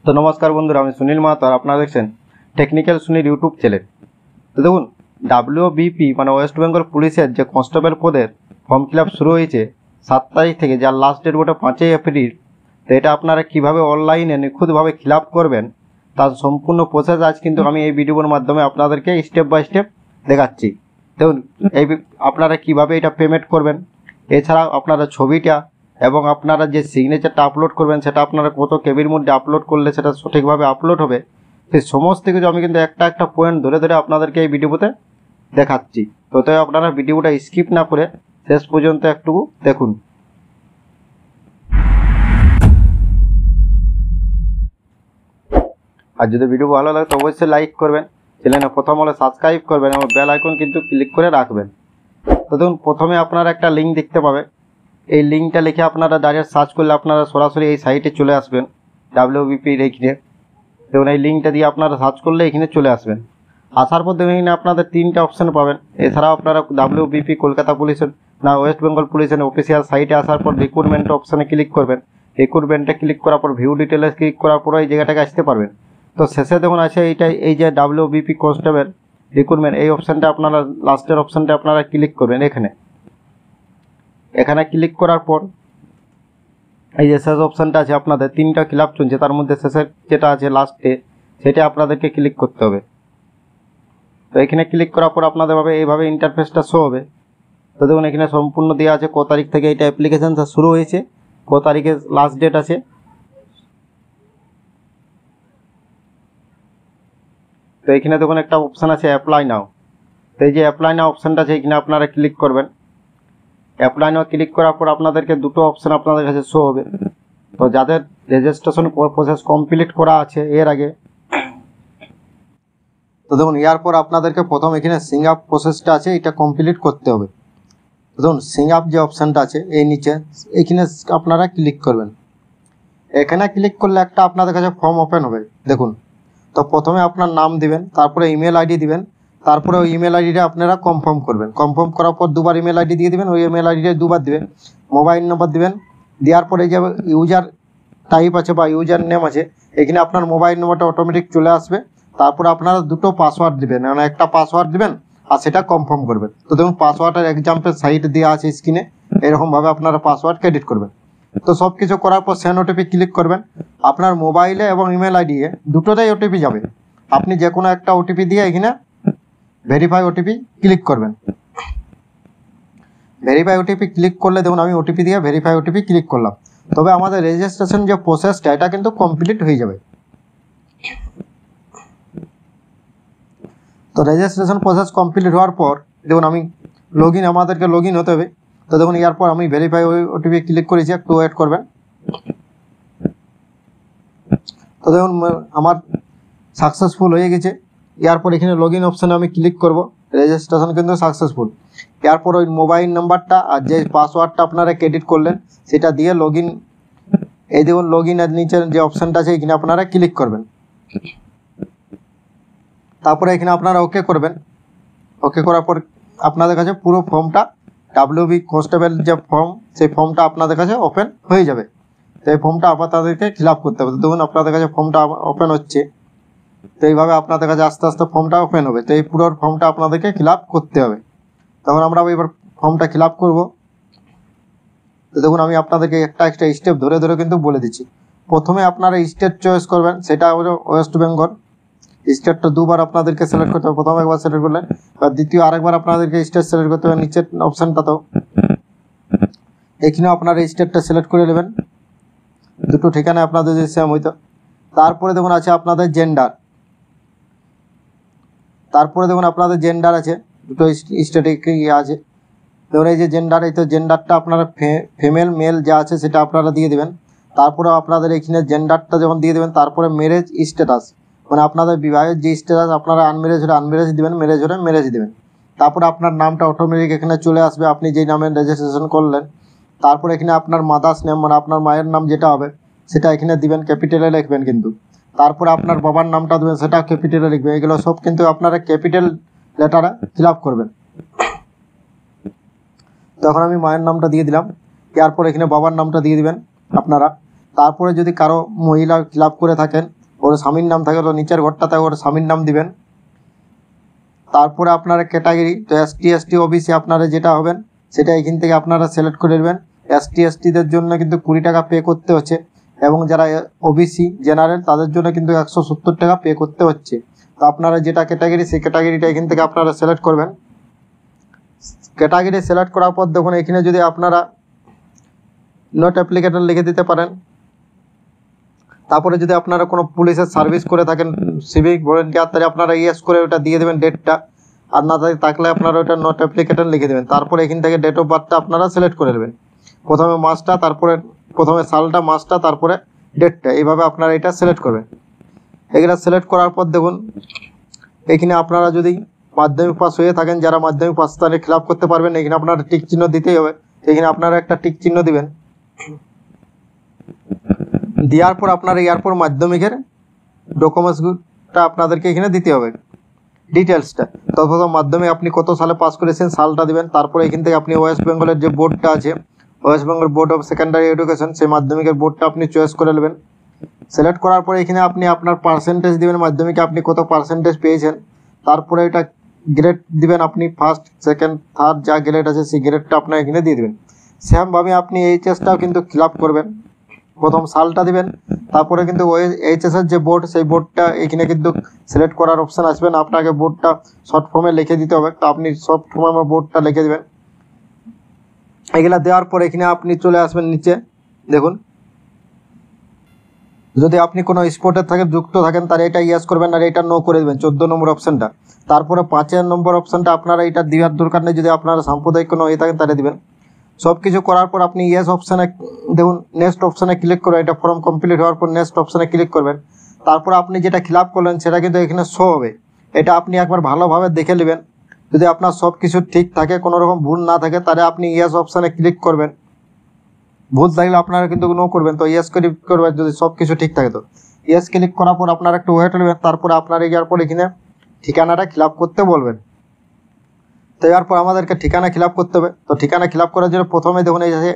তো নমস্কার বন্ধুরা, আমি সুনীল মাহাতো আর আপনারা দেখছেন টেকনিক্যাল সুনীল ইউটিউব চ্যানেল। তো দেখুন, WBP মানে ওয়েস্ট বেঙ্গল পুলিশের যে কনস্টেবল পদের ফর্ম ফিল আপ শুরু হয়েছে 7 তারিখ থেকে, যার লাস্ট ডেট বটে 5ই এপ্রিল। তো এটা আপনারা কীভাবে অনলাইনে নিখুঁতভাবে ফিল আপ করবেন তার সম্পূর্ণ প্রসেস আজ কিন্তু আমি এই ভিডিওর মাধ্যমে আপনাদেরকে স্টেপ বাই স্টেপ দেখাচ্ছি। দেখুন, এই আপনারা কিভাবে এটা পেমেন্ট করবেন, এছাড়া আপনারা ছবিটা এবং আপনারা যে সিগনেচারটা আপলোড করবেন সেটা আপনারা কত কেবির মধ্যে আপলোড করলে সেটা সঠিকভাবে আপলোড হবে, সেই সমস্ত কিছু আমি কিন্তু একটা একটা পয়েন্ট ধরে ধরে আপনাদেরকে এই ভিডিওতে দেখাচ্ছি। তো তাই আপনারা ভিডিওটা স্কিপ না করে শেষ পর্যন্ত একটু দেখুন। আর যদি ভিডিও ভালো লাগে তো অবশ্যই লাইক করবেন, চ্যানেলে প্রথম হলে সাবস্ক্রাইব করবেন এবং বেল আইকন কিন্তু ক্লিক করে রাখবেন। তো দেখুন, প্রথমে আপনারা একটা লিঙ্ক দেখতে পাবে, এই লিঙ্কটা লিখে আপনারা ডাইরেক্ট সার্চ করলে আপনারা সরাসরি এই সাইটে চলে আসবেন। WBP এখানে দেখুন, এই লিঙ্কটা দিয়ে আপনারা সার্চ করলে এখানে চলে আসবেন। আসার পর দেখুন এখানে আপনাদের 3টে অপশান পাবেন। এছাড়াও আপনারা WBP কলকাতা পুলিশের না ওয়েস্ট বেঙ্গল পুলিশের অফিসিয়াল সাইটে আসার পর রিক্রুটমেন্ট অপশানে ক্লিক করবেন। রিক্রুটমেন্টে ক্লিক করার পর ভিউ ডিটেলে ক্লিক করার পর এই জায়গাটাকে আসতে পারবেন। তো শেষে দেখুন আছে এইটাই, এই যে WBP কনস্টেবল রিক্রুটমেন্ট, এই অপশানটা আপনারা লাস্টের অপশানটা আপনারা ক্লিক করবেন। এখানে ক্লিক করার পর এই যে শেষ অপশানটা আছে, আপনাদের 3টা ফিল আপ চলছে, তার মধ্যে শেষের যেটা আছে লাস্টে সেটা আপনাদেরকে ক্লিক করতে হবে। তো এখানে ক্লিক করার পর আপনাদের ভাবে এইভাবে ইন্টারফেসটা শো হবে। তো দেখুন এখানে সম্পূর্ণ দেওয়া আছে ক তারিখ থেকে এটা অ্যাপ্লিকেশানটা শুরু হয়েছে, ক তারিখে লাস্ট ডেট আছে। তো এখানে দেখুন একটা অপশান আছে অ্যাপ্লাই নাও। তো এই যে অ্যাপ্লাই নাও অপশানটা আছে, এখানে আপনারা ক্লিক করবেন। অ্যাপ্লাই নাও ক্লিক করার পর আপনাদেরকে দুটো অপশান আপনাদের কাছে শো হবে। তো যাদের রেজিস্ট্রেশন প্রসেস কমপ্লিট করা আছে এর আগে, তো দেখুন এর পর আপনাদেরকে প্রথম এখানে সিং আপ প্রসেসটা আছে, এটা কমপ্লিট করতে হবে। তো দেখুন সিং আপ যে অপশানটা আছে এই নিচে, এখানে আপনারা ক্লিক করবেন। এখানে ক্লিক করলে একটা আপনাদের কাছে ফর্ম ওপেন হবে। দেখুন, তো প্রথমে আপনার নাম দিবেন, তারপরে ইমেল আইডি দিবেন, তারপরে ওই ইমেল আইডিটা আপনারা কনফার্ম করবেন। কনফার্ম করার পর দুবার ইমেল আইডি দিয়ে দিবেন, ওই ইমেল আইডিটা দুবার দিবেন, মোবাইল নম্বর দিবেন। দেওয়ার পরে যে ইউজার টাইপ আছে বা ইউজার নেম আছে, এখানে আপনার মোবাইল নম্বরটা অটোমেটিক চলে আসবে। তারপরে আপনারা দুটো পাসওয়ার্ড দিবেন, মানে একটা পাসওয়ার্ড দিবেন আর সেটা কনফার্ম করবেন। তো দেখুন পাসওয়ার্ডের এক্সাম্পল সাইট দেওয়া আছে স্ক্রিনে, এরকমভাবে আপনারা পাসওয়ার্ড ক্রেডিট করবেন। তো সব কিছু করার পর সেন্ড ওটিপি ক্লিক করবেন। আপনার মোবাইলে এবং ইমেল আইডি দুটোতেই ওটিপি যাবে। আপনি যে কোনো একটা ওটিপি দিয়ে এখানে ভেরিফাই ওটিপি ক্লিক করবেন। ভেরিফাই ওটিপি ক্লিক করলে দেখুন আমি ওটিপি দিয়ে ভেরিফাই ওটিপি ক্লিক করলাম, তবে আমাদের রেজিস্ট্রেশন যে প্রসেসটা এটা কিন্তু কমপ্লিট হয়ে যাবে। তো রেজিস্ট্রেশন প্রসেস কমপ্লিট হওয়ার পর দেখুন আমি আমাদেরকে লগ ইন হতে হবে। তো দেখুন এরপর আমি ভেরিফাই ওটিপি ক্লিক করেছি, একটু ওয়েট করবেন। তো দেখুন আমার সাকসেসফুল হয়ে গেছে। এরপর এখানে লগ ইন অপশানে আমি ক্লিক করব, রেজিস্ট্রেশন কিন্তু সাকসেসফুল। এরপর ওই মোবাইল নাম্বারটা আর যে পাসওয়ার্ডটা আপনারা ক্রেডিট করলেন সেটা দিয়ে লগ ইন, এই দেখুন লগ ইনের নিচের যে অপশানটা আছে এখানে আপনারা ক্লিক করবেন। তারপরে এখানে আপনারা ওকে করবেন। ওকে করার পর আপনাদের কাছে পুরো ফর্মটা WB কনস্টেবল যে ফর্ম, সেই ফর্মটা আপনাদের কাছে ওপেন হয়ে যাবে। তো এই ফর্মটা আপনাদেরকে ফিল আপ করতে হবে। দেখুন আপনাদের কাছে ফর্মটা ওপেন হচ্ছে। তো এইভাবে আপনাদের কাছে আস্তে আস্তে ফর্মটা ওপেন হবে। তো এই পুরো ফর্মটা আপনাদেরকে ফিল আপ করতে হবে। তখন আমরা এবার ফর্মটা ফিল আপ করবো। তো দেখুন আমি আপনাদেরকে একটা স্টেপ ধরে ধরে কিন্তু বলে দিচ্ছি। প্রথমে আপনারা স্টেট চয়েস করবেন, সেটা হলো ওয়েস্ট বেঙ্গল। স্টেটটা দুবার আপনাদেরকে সিলেক্ট করতে হবে। প্রথম একবার সিলেক্ট করলেন, বা দ্বিতীয় আরেকবার আপনাদেরকে স্টেট সিলেক্ট করতে হবে নিচের অপশানটা। তো এখানেও আপনারা স্টেটটা সিলেক্ট করে নেবেন, দুটো ঠিকানা আপনাদের যে সেম হইতো। তারপরে দেখুন আছে আপনাদের জেন্ডার। তারপরে দেখুন আপনাদের জেন্ডার আছে, দুটো স্টেটে আছে। দেখুন এই যে জেন্ডার, এই তো জেন্ডারটা আপনারা ফিমেল মেল যা আছে সেটা আপনারা দিয়ে দেবেন। তারপরে আপনাদের এখানে জেন্ডারটা যখন দিয়ে দেবেন, তারপরে ম্যারেজ স্ট্যাটাস, মানে আপনাদের বিবাহের যে স্ট্যাটাস, আপনারা আনম্যারেজ হলে আনম্যারেজ দিবেন, ম্যারেজ হলে ম্যারেজ দিবেন। তারপরে আপনার নামটা অটোমেটিক এখানে চলে আসবে, আপনি যেই নামে রেজিস্ট্রেশন করলেন। তারপরে এখানে আপনার মাদার্স নেম, মানে আপনার মায়ের নাম যেটা হবে সেটা এখানে দিবেন, ক্যাপিটালে লিখবেন কিন্তু। তারপরে আপনার বাবার নামটা দেবেন, সেটা ক্যাপিটালে লিখবেন। এগুলো সব কিন্তু আপনারা ক্যাপিটাল লেটারে ফিল আপ করবেন। তখন আমি মায়ের নামটা দিয়ে দিলাম। এরপর এখানে বাবার নামটা দিয়ে দিবেন আপনারা। তারপরে যদি কারো মহিলা ফিল আপ করে থাকেন, ওর স্বামীর নাম থাকে, তো নিচের ঘরটাতে ওর স্বামীর নাম দিবেন। তারপরে আপনারা ক্যাটাগরি, তো এসটি এসটি ওবিসি আপনারা যেটা হবেন সেটা এখান থেকে আপনারা সিলেক্ট করে নেবেন। এসটি এসটিদের জন্য কিন্তু 20 টাকা পে করতে হচ্ছে, এবং যারা ওবিসি জেনারেল তাদের জন্য কিন্তু 170 টাকা পে করতে হচ্ছে। তো আপনারা যেটা ক্যাটাগরি সেই ক্যাটাগরিটা এখান থেকে আপনারা সিলেক্ট করবেন। ক্যাটাগরি সিলেক্ট করার পর দেখুন এখানে যদি আপনারা নট অ্যাপ্লিকেটর লিখে দিতে পারেন। তারপরে যদি আপনারা কোনো পুলিশের সার্ভিস করে থাকেন, সিভিক ভলেন্টিয়ার, তাহলে আপনারা ইয়েস করে ওটা দিয়ে দেবেন ডেটটা, আর না থাকলে আপনারা ওটা নট অ্যাপ্লিকেটর লিখে দেবেন। তারপরে এখান থেকে ডেট অফ বার্থটা আপনারা সিলেক্ট করে নেবেন, প্রথমে মাসটা, তারপরে প্রথমে সালটা, মাসটা, তারপরে ডেটটা, এইভাবে আপনারা এটা সিলেক্ট করবেন। এগুলো সিলেক্ট করার পর দেখুন এখানে আপনারা যদি মাধ্যমিক পাস হয়ে থাকেন, যারা মাধ্যমিক পাস তাহলে ফিল আপ করতে পারবেন। এখানে আপনারা টিক চিহ্ন দিতেই হবে, এখানে আপনারা একটা টিক চিহ্ন দিবেন। দেওয়ার পর আপনারা এরপর মাধ্যমিকের ডকুমেন্টসটা আপনাদেরকে এখানে দিতে হবে, ডিটেলসটা। প্রথম মাধ্যমিক আপনি কত সালে পাস করেছেন সালটা দিবেন। তারপরে এখান থেকে আপনি ওয়েস্ট বেঙ্গলের যে বোর্ডটা আছে, West Bengal board of secondary education, সেই মাধ্যমিকের বোর্ডটা আপনি চয়েস করে নেবেন। সিলেক্ট করার পরে এখানে আপনি আপনার পার্সেন্টেজ দিবেন, মাধ্যমিকে আপনি কত পার্সেন্টেজ পেয়েছেন। তারপরে এটা গ্রেড দিবেন, আপনি ফার্স্ট সেকেন্ড থার্ড যা গ্রেড আছে সেই গ্রেডটা আপনার এখানে দিয়ে দেবেন। সেমভাবে আপনি এইচএসটাও কিন্তু ফিল আপ করবেন, প্রথম সালটা দিবেন। তারপরে কিন্তু ওই এইচএসের যে বোর্ড সেই বোর্ডটা এখানে কিন্তু সিলেক্ট করার অপশান আসবে না, আপনাকে বোর্ডটা শর্ট ফর্মে লিখে দিতে হবে। তো আপনি শর্ট ফর্মে বোর্ডটা লিখে দেবেন। এগুলা দেওয়ার পর এখানে আপনি চলে আসবেন নিচে, দেখুন যদি আপনি কোনো স্পোর্টের থেকে যুক্ত থাকেন তাহলে এটা ইয়েস করবেন, আর এটা নো করে দেবেন 14 নম্বর অপশানটা। তারপরে 5 নম্বর অপশানটা আপনারা এটা দেওয়ার দরকার নেই, যদি আপনারা সাম্প্রদায়িক কোনো হয়ে থাকেন তাহলে দিবেন। সব কিছু করার পর আপনি ইয়েস অপশানে দেখুন, নেক্সট অপশানে ক্লিক করবেন। এটা ফর্ম কমপ্লিট হওয়ার পর নেক্সট অপশানে ক্লিক করবেন। তারপর আপনি যেটা ফিল আপ করলেন সেটা কিন্তু এখানে শো হবে, এটা আপনি একবার ভালোভাবে দেখে নেবেন। যদি আপনার সব কিছু ঠিক থাকে, কোনো রকম ভুল না থাকে, তাহলে আপনি ইয়েস অপশানে ক্লিক করবেন। ভুল থাকলে আপনারা কিন্তু নো করবেন, তো ইয়েস ক্লিক করবেন যদি সব কিছু ঠিক থাকে। তো ইয়েস ক্লিক করার পর আপনারা একটু ওয়েট নেবেন। তারপরে আপনারা এরপর এখানে ঠিকানাটা ফিল আপ করতে বলবেন। তো এরপর আমাদেরকে ঠিকানা ফিল আপ করতে হবে। তো ঠিকানা ফিল আপ করার জন্য প্রথমে দেখুন এই যে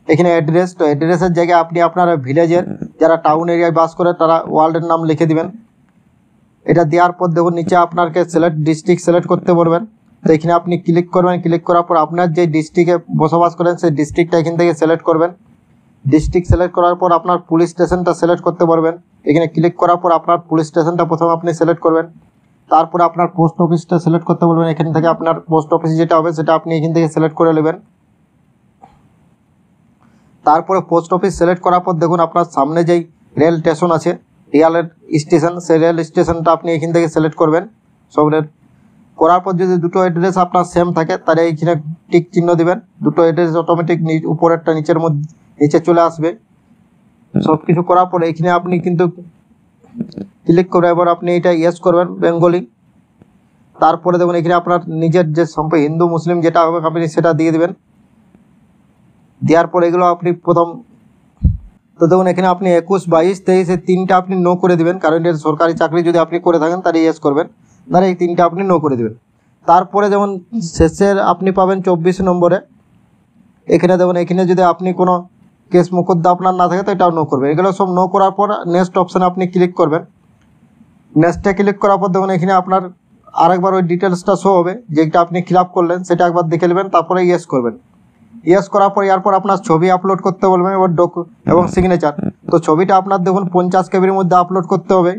এখানে অ্যাড্রেস, তো অ্যাড্রেসের জায়গায় আপনি আপনার ভিলেজের, যারা টাউন এরিয়ায় বাস করে তারা ওয়ার্ল্ডের নাম লিখে দিবেন। এটা দেওয়ার পর দেখুন নিচে আপনাকে সিলেক্ট ডিস্ট্রিক্ট সিলেক্ট করতে বলবেন। তো এখানে আপনি ক্লিক করবেন। ক্লিক করার পর আপনার যে ডিস্ট্রিক্টে বসবাস করেন সেই ডিস্ট্রিক্টটা এখান থেকে সিলেক্ট করবেন। ডিস্ট্রিক্ট সিলেক্ট করার পর আপনার পুলিশ স্টেশনটা সিলেক্ট করতে পারবেন। এখানে ক্লিক করার পর আপনার পুলিশ স্টেশনটা প্রথমে আপনি সিলেক্ট করবেন। তারপরে আপনার পোস্ট অফিসটা সিলেক্ট করতে বলবেন। এখান থেকে আপনার পোস্ট অফিস যেটা হবে সেটা আপনি এখান থেকে সিলেক্ট করে নেবেন। তারপরে পোস্ট অফিস সিলেক্ট করার পর দেখুন আপনার সামনে যেই রেল স্টেশন আছে, রেলের স্টেশন, সেই রেল স্টেশনটা আপনি এখান থেকে সিলেক্ট করবেন। সব রেল করার পর যদি দুটো অ্যাড্রেস আপনার সেম থাকে তাহলে এইখানে টিক চিহ্ন দিবেন। দুটো অ্যাড্রেস অটোমেটিক উপরেরটা নিচের মধ্যে নিচে চলে আসবে। সব কিছু করার পর এখানে আপনি কিন্তু ক্লিক করে এবার আপনি এটা ইয়েস করবেন বেঙ্গলি। তারপরে দেখুন এখানে আপনার নিজের যে সম্পর্ক হিন্দু মুসলিম যেটা হবে আপনি সেটা দিয়ে দেবেন। দেওয়ার পর এগুলো আপনি প্রথম, তো দেখুন এখানে আপনি 21, 22, 23 এই তিনটা আপনি নো করে দেবেন, কারণ এটা সরকারি চাকরি যদি আপনি করে থাকেন তাহলে ইয়েস করবেন, তাহলে এই তিনটা আপনি নো করে দেবেন। তারপরে যেমন শেষের আপনি পাবেন 24 নম্বরে, এখানে দেখুন এখানে যদি আপনি কোনো কেস মুকদ্দমা আপনার না থাকে তো এটাও নো করবেন। এগুলো সব নো করার পর নেক্সট অপশানে আপনি ক্লিক করবেন। নেক্সটে ক্লিক করার পর দেখুন এখানে আপনার আরেকবার ওই ডিটেলসটা শো হবে, যেটা আপনি ফিল আপ করলেন সেটা একবার দেখে নেবেন, তারপরে ইয়েস করবেন। ইয়েস করার পর এরপর আপনার ছবি আপলোড করতে বলবেন এবার এবং সিগনেচার। তো ছবিটা আপনার দেখুন 50 কেবির মধ্যে আপলোড করতে হবে,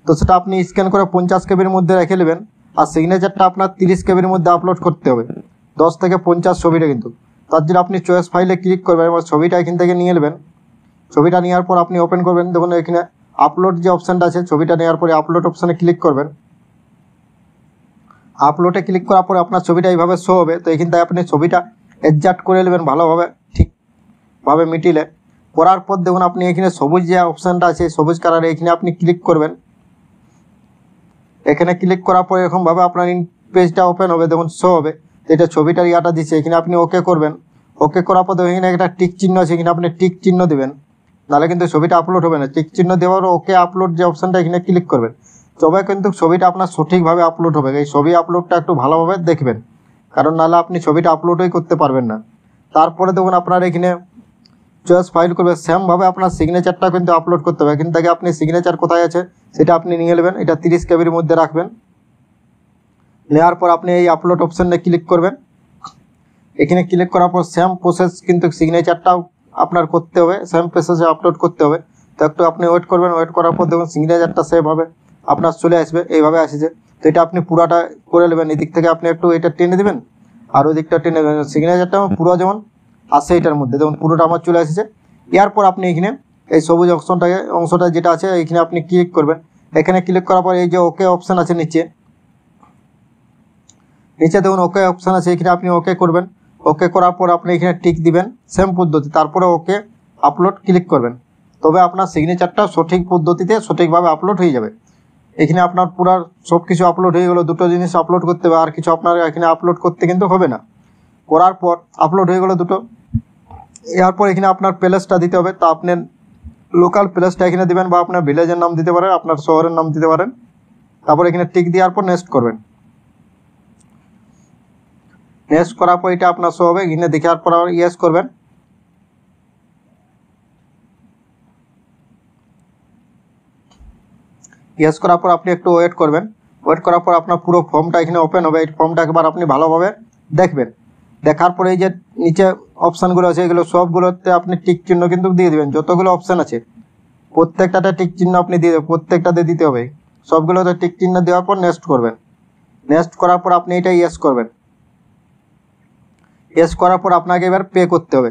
তো সেটা আপনি স্ক্যান করে 50 কেবির মধ্যে রেখে নেবেন। আর সিগনেচারটা আপনার 30 কেবির মধ্যে আপলোড করতে হবে, 10 থেকে 50 ছবিটা কিন্তু। তার জন্য আপনি চয়েস ফাইলে ক্লিক করবেন, এবার ছবিটা এখান থেকে নিয়ে নেবেন। ছবিটা নেওয়ার পর আপনি ওপেন করবেন। দেখুন এখানে আপলোড যে অপশানটা আছে, ছবিটা নেওয়ার পরে আপলোড অপশানে ক্লিক করবেন। আপলোডে ক্লিক করার পরে আপনার ছবিটা এইভাবে শো হবে। তো এখান থেকে আপনি ছবিটা অ্যাডজাস্ট করে নেবেন ভালোভাবে, ঠিকভাবে মিটিলে। করার পর দেখুন আপনি এখানে সবুজ যে অপশানটা আছে সবুজ কালারে, এখানে আপনি ক্লিক করবেন। এখানে ক্লিক করার পরে এরকমভাবে আপনার পেজটা ওপেন হবে, দেখুন শো হবে। এটা ছবিটার ইয়াটা দিচ্ছে, এখানে আপনি ওকে করবেন। ওকে করার পর এখানে একটা টিক চিহ্ন আছে, এখানে আপনি টিক চিহ্ন দেবেন, নাহলে কিন্তু ছবিটা আপলোড হবে না। টিক চিহ্ন দেওয়ার ওকে আপলোড যে অপশানটা এখানে ক্লিক করবেন, তবে কিন্তু ছবিটা আপনার সঠিকভাবে আপলোড হবে। এই ছবি আপলোডটা একটু ভালোভাবে দেখবেন, কারণ নাহলে আপনি ছবিটা আপলোডই করতে পারবেন না। তারপরে দেখুন আপনার এখানে চয়েস ফাইল করবে সেমভাবে আপনার সিগনেচারটা কিন্তু আপলোড করতে হবে। এখান থেকে আপনি সিগনেচার কোথায় আছে সেটা আপনি নিয়ে নেবেন, এটা 30 কেবির মধ্যে রাখবেন। নেওয়ার পর আপনি এই আপলোড অপশানে ক্লিক করবেন। এখানে ক্লিক করার পর সেম প্রসেস কিন্তু সিগনেচারটাও আপনার করতে হবে, সেম প্রসেসে আপলোড করতে হবে। তো একটু আপনি ওয়েট করবেন, ওয়েট করার পর দেখুন সিগনেচারটা সেভ হবে আপনার চলে আসবে, এইভাবে আসছে। তো এটা আপনি পুরাটা করে নেবেন, এদিক থেকে আপনি একটু এটা টেনে দেবেন আর ওই দিকটা টেনে দেবেন, সিগনেচারটা পুরো যেমন আসে এটার মধ্যে দেখুন পুরোটা আমার চলে আসছে। এরপর আপনি এখানে এই সবুজ অংশটা যেটা আছে এখানে আপনি ক্লিক করবেন। এখানে ক্লিক করার পর এই যে ওকে অপশান আছে নিচে দেখুন ওকে অপশান আছে, এখানে আপনি ওকে করবেন। ওকে করার পর আপনি এখানে টিক দিবেন সেম পদ্ধতি, তারপরে ওকে আপলোড ক্লিক করবেন। তবে আপনার সিগনেচারটা সঠিক পদ্ধতিতে সঠিকভাবে আপলোড হয়ে যাবে। এখানে আপনার পুরো সব কিছু আপলোড হয়ে গেলো, দুটো জিনিস আপলোড করতে হবে, আর কিছু আপনার এখানে আপলোড করতে কিন্তু হবে না। করার পর আপলোড হয়ে গেলো দুটো। এরপর এখানে আপনার প্লেসটা দিতে হবে। তা আপনি লোকাল প্লেসটা এখানে দিবেন বা আপনার ভিলেজের নাম দিতে পারেন, আপনার শহরের নাম দিতে পারেন। তারপর এখানে টিক দেওয়ার পর নেক্সট করবেন। নেক্সট করার পর এটা আপনার শো হবে, এখানে দেখার পর ইয়েস করবেন। ইয়েস করার পর আপনি একটু ওয়েট করবেন। ওয়েট করার পর আপনার পুরো ফর্মটা এখানে ওপেন হবে। এই ফর্মটা একবার আপনি ভালোভাবে দেখবেন। দেখার পরে এই যে নিচে অপশানগুলো আছে এগুলো সবগুলোতে আপনি টিক চিহ্ন কিন্তু দিয়ে দেবেন। যতগুলো অপশান আছে প্রত্যেকটাতে টিক চিহ্ন আপনি দিয়ে দেবেন, প্রত্যেকটাতে দিতে হবে। সবগুলোতে টিক চিহ্ন দেওয়ার পর নেক্সট করবেন। নেক্সট করার পর আপনি এটা ইয়েস করবেন। ইয়েস করার পর আপনাকে এবার পে করতে হবে।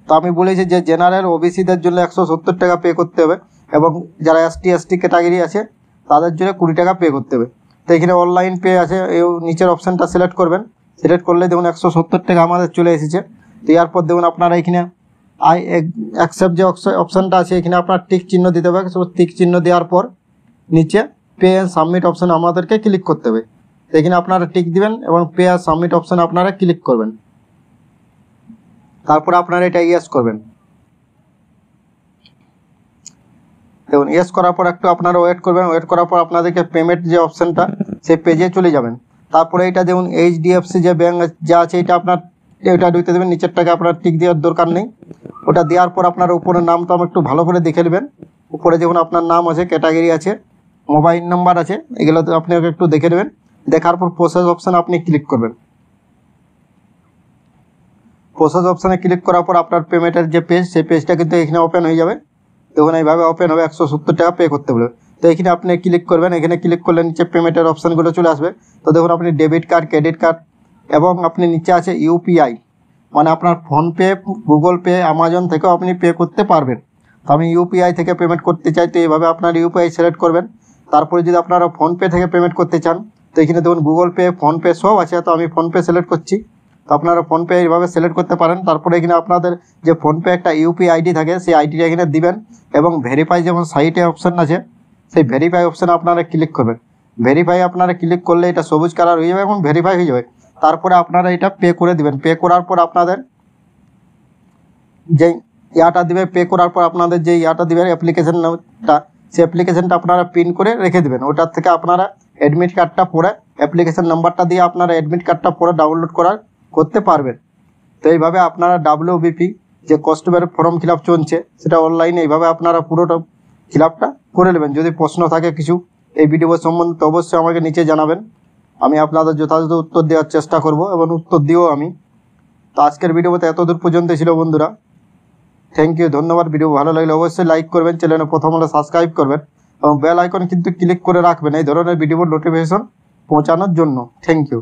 তো আমি বলেছি যে জেনারেল ওবিসিদের জন্য 170 টাকা পে করতে হবে, এবং যারা এসটি ক্যাটাগরি আছে তাদের জন্য 20 টাকা পে করতে হবে। তো এখানে অনলাইন পে আছে, এই নিচের অপশানটা সিলেক্ট করবেন। সিলেক্ট করলে দেখুন 170 টাকা আমাদের চলে এসেছে। তো এরপর দেখুন আপনারা এখানে অ্যাকসেপ্ট যে অপশানটা আছে এখানে আপনার টিক চিহ্ন দিতে হবে। টিক চিহ্ন দেওয়ার পর নিচে পে অ্যান্ড সাবমিট অপশানে আমাদেরকে ক্লিক করতে হবে। তো এখানে আপনারা টিক দিবেন এবং পে আর সাবমিট অপশানে আপনারা ক্লিক করবেন। তারপর আপনারা এটা ইয়েস করবেন। দেখুন ইয়েস করার পর একটু আপনারা ওয়েট করবেন। ওয়েট করার পর আপনাদেরকে পেমেন্ট যে অপশানটা সেই পেজে চলে যাবেন। তারপরে এটা দেখুন HDFC যে ব্যাঙ্ক যা আছে এটা আপনার এটা দিতে দেবেন। নিচেরটাকে আপনার টিক দেওয়ার দরকার নেই। ওটা দেওয়ার পর আপনার উপরের নামটা একটু ভালো করে দেখে নেবেন। উপরে দেখুন আপনার নাম আছে, ক্যাটাগরি আছে, মোবাইল নাম্বার আছে, এগুলো তো আপনি একটু দেখে নেবেন। দেখার পর প্রসেস অপশানে আপনি ক্লিক করবেন। প্রসেস অপশানে ক্লিক করার পর আপনার পেমেন্টের যে পেজ সেই পেজটা কিন্তু এখানে ওপেন হয়ে যাবে। দেখুন এইভাবে ওপেন হবে, 170 টাকা পে করতে বলবে। তো এখানে আপনি ক্লিক করবেন। এখানে ক্লিক করলে নিচে পেমেন্টের অপশানগুলো চলে আসবে। তো দেখুন আপনি ডেবিট কার্ড, ক্রেডিট কার্ড এবং আপনি নিচে আছে UPI, মানে আপনার ফোনপে, গুগল পে, অ্যামাজন থেকেও আপনি পে করতে পারবেন। তো আমি UPI থেকে পেমেন্ট করতে চাই, তো এইভাবে আপনার UPI সিলেক্ট করবেন। তারপরে যদি আপনারা ফোনপে থেকে পেমেন্ট করতে চান তো এখানে দেখুন গুগল পে, ফোনপে সব আছে। তো আমি ফোনপে সিলেক্ট করছি। তো আপনারা ফোনপে এইভাবে সিলেক্ট করতে পারেন। তারপরে এখানে আপনাদের যে ফোনপে একটা UPI ID থাকে সেই আইডিটা এখানে দিবেন, এবং ভেরিফাই যেমন সাইটে অপশান আছে সেই ভেরিফাই অপশানে আপনারা ক্লিক করবেন। ভেরিফাই আপনারা ক্লিক করলে এটা সবুজ কালার হয়ে যাবে এবং ভেরিফাই হয়ে যাবে। তারপরে আপনারা এটা পে করে দিবেন। পে করার পর আপনাদের যে ইয়াটা দিবে, পে করার পর আপনাদের যে ইয়াটা দিবেন অ্যাপ্লিকেশনটা, সেই অ্যাপ্লিকেশনটা আপনারা প্রিন্ট করে রেখে দেবেন। ওটার থেকে আপনারা অ্যাডমিট কার্ডটা পরে অ্যাপ্লিকেশন নাম্বারটা দিয়ে আপনারা অ্যাডমিট কার্ডটা পরে ডাউনলোড করতে পারবেন। তো এইভাবে আপনারা WBP যে কস্টমের ফর্ম ফিল আপ চলছে সেটা অনলাইনে এইভাবে আপনারা পুরোটা ফিল আপটা করে নেবেন। যদি প্রশ্ন থাকে কিছু এই ভিডিও সম্বন্ধে তো অবশ্যই আমাকে নিচে জানাবেন, আমি আপনাদের যথাযথ উত্তর দেওয়ার চেষ্টা করব এবং উত্তর দিও আমি। তো আজকের ভিডিওতে এতদূর পর্যন্ত ছিল বন্ধুরা। থ্যাংক ইউ, ধন্যবাদ। ভিডিও ভালো লাগলে অবশ্যই লাইক করবেন, চ্যানেলে প্রথম হলে সাবস্ক্রাইব করবেন এবং বেল আইকন কিন্তু ক্লিক করে রাখবেন এই ধরনের ভিডিওর নোটিফিকেশন পৌঁছানোর জন্য। Thank you.